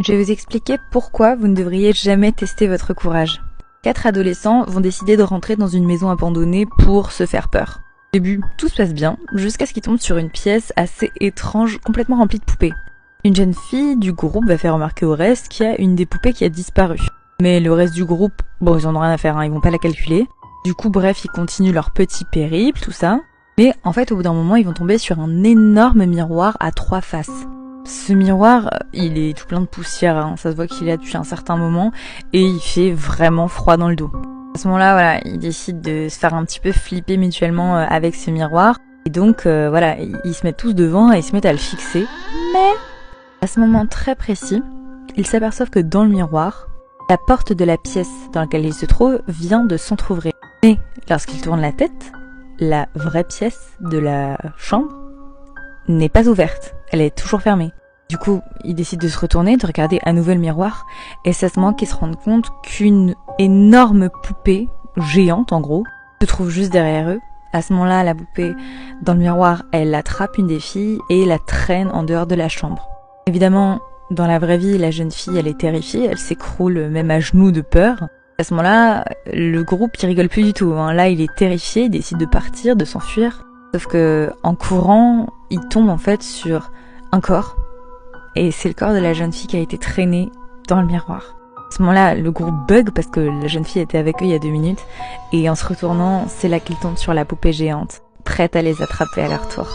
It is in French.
Je vais vous expliquer pourquoi vous ne devriez jamais tester votre courage. 4 adolescents vont décider de rentrer dans une maison abandonnée pour se faire peur. Au début, tout se passe bien, jusqu'à ce qu'ils tombent sur une pièce assez étrange, complètement remplie de poupées. Une jeune fille du groupe va faire remarquer au reste qu'il y a une des poupées qui a disparu. Mais le reste du groupe, bon, ils en ont rien à faire, ils vont pas la calculer. Du coup, bref, ils continuent leur petit périple, tout ça. Mais en fait, au bout d'un moment, ils vont tomber sur un énorme miroir à 3 faces. Ce miroir, il est tout plein de poussière, ça se voit qu'il est là depuis un certain moment, et il fait vraiment froid dans le dos. À ce moment-là, voilà, ils décident de se faire un petit peu flipper mutuellement avec ce miroir, et donc voilà, ils se mettent tous devant et ils se mettent à le fixer. Mais à ce moment très précis, ils s'aperçoivent que dans le miroir, la porte de la pièce dans laquelle ils se trouvent vient de s'entrouvrir. Mais lorsqu'ils tournent la tête, la vraie pièce de la chambre n'est pas ouverte, elle est toujours fermée. Du coup, ils décident de se retourner, de regarder à nouveau le miroir, et c'est à ce moment qu'ils se rendent compte qu'une énorme poupée, géante en gros, se trouve juste derrière eux. À ce moment-là, la poupée, dans le miroir, elle attrape une des filles et la traîne en dehors de la chambre. Évidemment, dans la vraie vie, la jeune fille, elle est terrifiée, elle s'écroule même à genoux de peur. À ce moment-là, le groupe, il rigole plus du tout. Là, il est terrifié, il décide de partir, de s'enfuir. Sauf que, en courant, il tombe en fait sur un corps. Et c'est le corps de la jeune fille qui a été traînée dans le miroir. À ce moment-là, le groupe bug parce que la jeune fille était avec eux il y a 2 minutes. Et en se retournant, c'est là qu'ils tombent sur la poupée géante, prête à les attraper à leur tour.